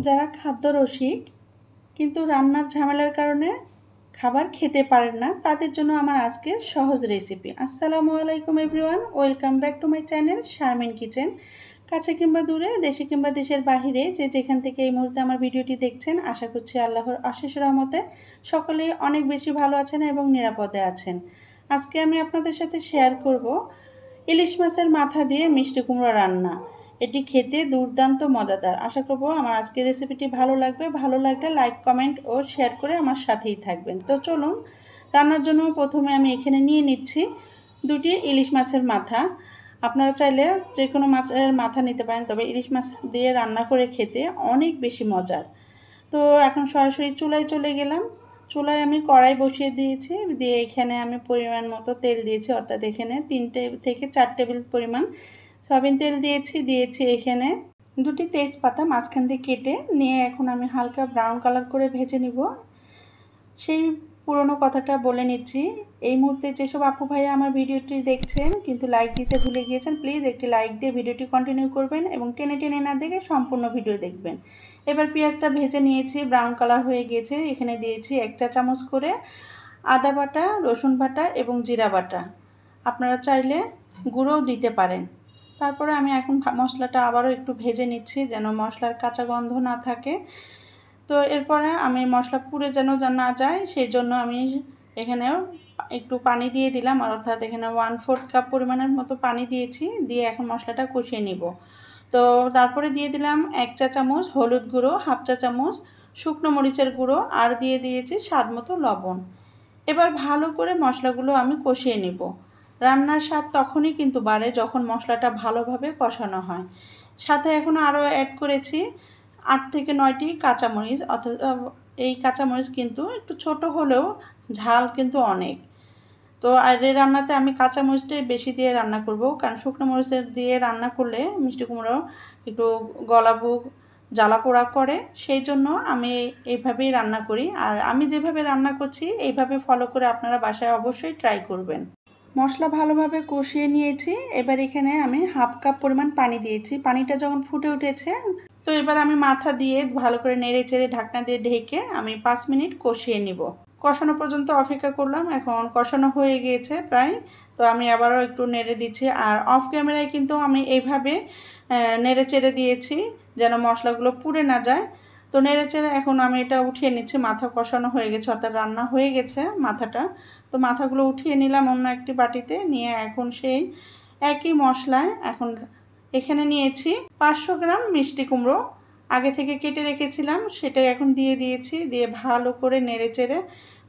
যারা খাদ্য রসিক কিন্তু রান্নার ঝামেলার কারণে খাবার খেতে পারেন না, তাদের জন্য আমার আজকের সহজ রেসিপি। আসসালামু আলাইকুম everyone, welcome back to my channel Sharmin kitchen. কাছে কিংবা দূরে, দেশে কিংবা দেশের বাহিরে যে যেখান থেকে এই মুহূর্তে আমার ভিডিওটি দেখছেন, আশা করছি আল্লাহর অশেষ রহমতে সকলেই অনেক বেশি ভালো আছেন এবং নিরাপদে আছেন। আজকে আমি আপনাদের সাথে শেয়ার করব ইলিশ মাছের মাথা দিয়ে মিষ্টি কুমড়া রান্না। এটি খেতে দুর্দান্ত মজাদার। আশা করব আমার আজকের রেসিপিটি ভালো লাগবে। ভালো লাগলে লাইক, কমেন্ট ও শেয়ার করে আমার সাথেই থাকবেন। তো চলুন, রান্নার জন্য প্রথমে আমি এখানে নিয়ে নিচ্ছি দুটি ইলিশ মাছের মাথা। আপনারা চাইলে যে কোনো মাছের মাথা নিতে পারেন, তবে ইলিশ মাছ দিয়ে রান্না করে খেতে অনেক বেশি মজার। তো এখন সরাসরি চুলায় চলে গেলাম। চুলায় আমি কড়াই বসিয়ে দিয়েছি, দিয়ে এখানে আমি পরিমাণ মতো তেল দিয়েছি, অর্থাৎ এখানে 3 থেকে 4 টেবিল পরিমাণ সয়াবিন তেল দিয়েছি এখানে দুটি তেজপাতা মাঝখান দিয়ে কেটে নিয়ে এখন আমি হালকা ব্রাউন কালার করে ভেজে নিব। সেই পুরনো কথাটা বলে নিচ্ছি, এই মুহূর্তে যেসব আপু ভাইয়া আমার ভিডিওটি দেখছেন কিন্তু লাইক দিতে ভুলে গিয়েছেন, প্লিজ একটি লাইক দিয়ে ভিডিওটি কন্টিনিউ করবেন এবং টেনে টেনে না দেখে সম্পূর্ণ ভিডিও দেখবেন। এবার পেঁয়াজটা ভেজে নিয়েছি, ব্রাউন কালার হয়ে গিয়েছে। এখানে দিয়েছি 1 চা চামচ করে আদা বাটা, রসুন বাটা এবং জিরা বাটা। আপনারা চাইলে গুঁড়োও দিতে পারেন। তারপরে আমি এখন মশলাটা আবারও একটু ভেজে নিচ্ছি যেন মশলার কাঁচা গন্ধ না থাকে। তো এরপরে আমি মশলা পুড়ে যেন না যায় সেই জন্য আমি এখানেও একটু পানি দিয়ে দিলাম, অর্থাৎ এখানে 1/4 কাপ পরিমাণের মতো পানি দিয়েছি। দিয়ে এখন মশলাটা কষিয়ে নিব। তো তারপরে দিয়ে দিলাম 1 চা চামচ হলুদ গুঁড়ো, 1/2 চা চামচ শুকনো মরিচের গুঁড়ো আর দিয়ে দিয়েছি স্বাদ মতো লবণ। এবার ভালো করে মশলাগুলো আমি কষিয়ে নিব। রান্নার স্বাদ তখনই কিন্তু বাড়ে যখন মশলাটা ভালোভাবে কষানো হয়। সাথে এখন আরও অ্যাড করেছি 8 থেকে 9টি কাঁচামরিচ, অর্থাৎ এই কাঁচামরিচ কিন্তু একটু ছোট হলেও ঝাল কিন্তু অনেক। তো আর এই রান্নাতে আমি কাঁচামরিচটাই বেশি দিয়ে রান্না করব, কারণ শুকনো মরিচের দিয়ে রান্না করলে মিষ্টি কুমড়ো একটু গলাবুক জ্বালা পোড়া করে, সেই জন্য আমি এইভাবেই রান্না করি। আর আমি যেভাবে রান্না করছি এইভাবে ফলো করে আপনারা বাসায় অবশ্যই ট্রাই করবেন। মশলা ভালোভাবে কষিয়ে নিয়েছি। এবার এখানে আমি 1/2 কাপ পরিমাণ পানি দিয়েছি। পানিটা যখন ফুটে উঠেছে, তো এবার আমি মাথা দিয়ে ভালো করে নেড়ে চেড়ে ঢাকনা দিয়ে ঢেকে আমি 5 মিনিট কষিয়ে নিব। কষানো পর্যন্ত অপেক্ষা করলাম। এখন কষানো হয়ে গিয়েছে প্রায়। তো আমি আবারও একটু নেড়ে দিচ্ছি। আর অফ ক্যামেরায় কিন্তু আমি এইভাবে নেড়ে চেড়ে দিয়েছি যেন মশলাগুলো পুড়ে না যায়। তো নেড়ে চেড়ে এখন আমি এটা উঠিয়ে নিচ্ছি। মাথা কষানো হয়ে গেছে, অর্থাৎ রান্না হয়ে গেছে মাথাটা। তো মাথাগুলো উঠিয়ে নিলাম অন্য একটি বাটিতে নিয়ে। এখন সেই একই মশলায় এখন এখানে নিয়েছি 500 গ্রাম মিষ্টি কুমড়ো, আগে থেকে কেটে রেখেছিলাম, সেটাই এখন দিয়ে দিয়েছি। দিয়ে ভালো করে নেড়ে চেড়ে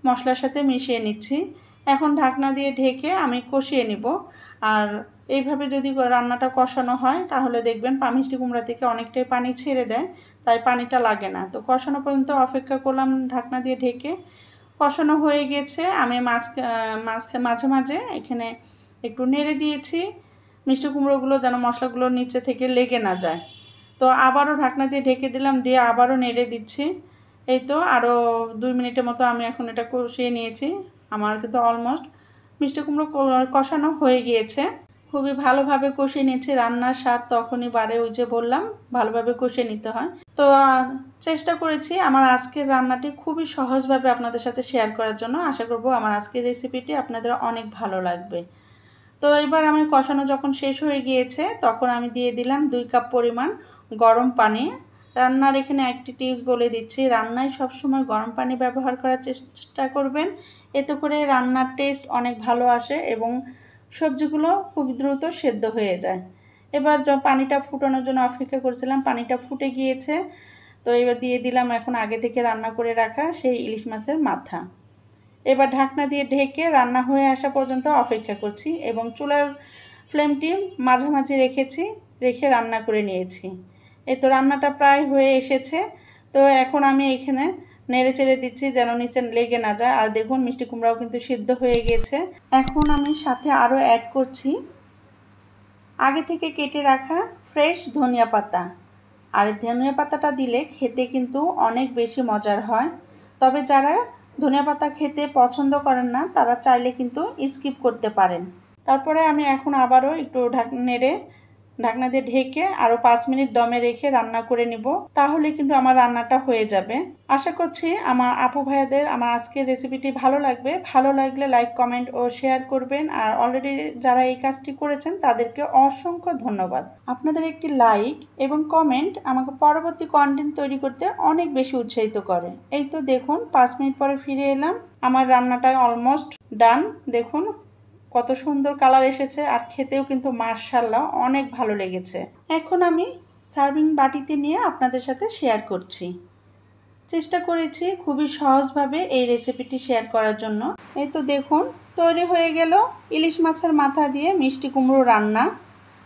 মশলার সাথে মিশিয়ে নিচ্ছি। এখন ঢাকনা দিয়ে ঢেকে আমি কষিয়ে নিব। আর এইভাবে যদি রান্নাটা কষানো হয় তাহলে দেখবেন মিষ্টি কুমড়া থেকে অনেকটাই পানি ছেড়ে দেয়, তাই পানিটা লাগে না। তো কষানো পর্যন্ত অপেক্ষা করলাম ঢাকনা দিয়ে ঢেকে। কষানো হয়ে গেছে। আমি মাঝে মাঝে এখানে একটু নেড়ে দিয়েছি মিষ্টি কুমড়োগুলো যেন মশলাগুলো নিচে থেকে লেগে না যায়। তো আবারও ঢাকনা দিয়ে ঢেকে দিলাম, দিয়ে আবারও নেড়ে দিচ্ছি। এই তো আরও 2 মিনিটের মতো আমি এখন এটা কষিয়ে নিয়েছি। আমার কিন্তু অলমোস্ট মিষ্টি কুমড়ো কষানো হয়ে গিয়েছে। খুবই ভালোভাবে কষিয়ে নিয়েছি। রান্নার স্বাদ তখনই বাড়ে, ওই যে বললাম ভালোভাবে কষিয়ে নিতে হয়। তো চেষ্টা করেছি আমার আজকের রান্নাটি খুবই সহজভাবে আপনাদের সাথে শেয়ার করার জন্য। আশা করব আমার আজকের রেসিপিটি আপনাদের অনেক ভালো লাগবে। তো এবার আমি কষানো যখন শেষ হয়ে গিয়েছে তখন আমি দিয়ে দিলাম 2 কাপ পরিমাণ গরম পানি। রান্নার এখানে একটি টিপস বলে দিচ্ছি, রান্নায় সবসময় গরম পানি ব্যবহার করার চেষ্টা করবেন। এতে করে রান্নার টেস্ট অনেক ভালো আসে এবং সবজিগুলো খুব দ্রুত সেদ্ধ হয়ে যায়। এবার পানিটা ফুটানোর জন্য অপেক্ষা করছিলাম, পানিটা ফুটে গিয়েছে। তো এবার দিয়ে দিলাম এখন আগে থেকে রান্না করে রাখা সেই ইলিশ মাছের মাথা। এবার ঢাকনা দিয়ে ঢেকে রান্না হয়ে আসা পর্যন্ত অপেক্ষা করছি এবং চুলার ফ্লেমটি মাঝামাঝি রেখে রান্না করে নিয়েছি। এই তো রান্নাটা প্রায় হয়ে এসেছে। তো এখন আমি এখানে নেড়ে চেড়ে দিচ্ছি যেন নিচে লেগে না যায়। আর দেখুন মিষ্টি কুমড়াও কিন্তু সিদ্ধ হয়ে গেছে। এখন আমি সাথে আরও অ্যাড করছি আগে থেকে কেটে রাখা ফ্রেশ ধনিয়া পাতা। আর ধনিয়া পাতাটা দিলে খেতে কিন্তু অনেক বেশি মজার হয়। তবে যারা ধনিয়া পাতা খেতে পছন্দ করেন না তারা চাইলে কিন্তু স্কিপ করতে পারেন। তারপরে আমি এখন আবারও একটু নেড়ে ঢাকনা দিয়ে ঢেকে আরও 5 মিনিট দমে রেখে রান্না করে নিব। তাহলে কিন্তু আমার রান্নাটা হয়ে যাবে। আশা করছি আমার আপু ভাইয়াদের আমার আজকের রেসিপিটি ভালো লাগবে। ভালো লাগলে লাইক, কমেন্ট ও শেয়ার করবেন। আর অলরেডি যারা এই কাজটি করেছেন তাদেরকে অসংখ্য ধন্যবাদ। আপনাদের একটি লাইক এবং কমেন্ট আমাকে পরবর্তী কন্টেন্ট তৈরি করতে অনেক বেশি উৎসাহিত করে। এই তো দেখুন 5 মিনিট পরে ফিরে এলাম। আমার রান্নাটা অলমোস্ট ডান। দেখুন কত সুন্দর কালার এসেছে আর খেতেও কিন্তু মাশাআল্লাহ অনেক ভালো লেগেছে। এখন আমি সার্ভিং বাটিতে নিয়ে আপনাদের সাথে শেয়ার করছি। চেষ্টা করেছি খুবই সহজভাবে এই রেসিপিটি শেয়ার করার জন্য। এই তো দেখুন তৈরি হয়ে গেল ইলিশ মাছের মাথা দিয়ে মিষ্টি কুমড়ো রান্না।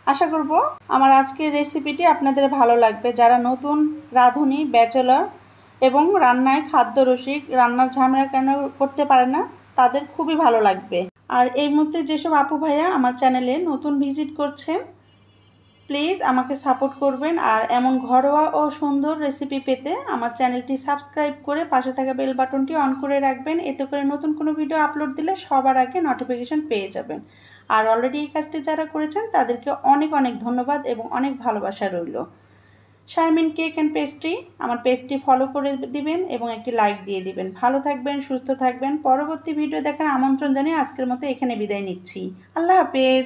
আশা করব আমার আজকের রেসিপিটি আপনাদের ভালো লাগবে। যারা নতুন রাঁধুনি, ব্যাচেলর এবং রান্নায় খাদ্য রসিক, রান্নার ঝামেলা কেন করতে পারে না, তাদের খুবই ভালো লাগবে। আর এই মুহূর্তে যেসব আপু ভাইয়া আমার চ্যানেলে নতুন ভিজিট করছেন, প্লিজ আমাকে সাপোর্ট করবেন। আর এমন ঘরোয়া ও সুন্দর রেসিপি পেতে আমার চ্যানেলটি সাবস্ক্রাইব করে পাশে থাকা বেল বাটনটি অন করে রাখবেন। এতে করে নতুন কোনো ভিডিও আপলোড দিলে সবার আগে নোটিফিকেশন পেয়ে যাবেন। আর অলরেডি এই কাজটি যারা করেছেন তাদেরকে অনেক অনেক ধন্যবাদ এবং অনেক ভালোবাসা রইল। শারমিন কেক অ্যান্ড পেস্ট্রি আমার পেজটি ফলো করে দিবেন এবং একটি লাইক দিয়ে দিবেন। ভালো থাকবেন, সুস্থ থাকবেন। পরবর্তী ভিডিও দেখার আমন্ত্রণ জানিয়ে আজকের মতো এখানে বিদায় নিচ্ছি। আল্লাহ হাফেজ।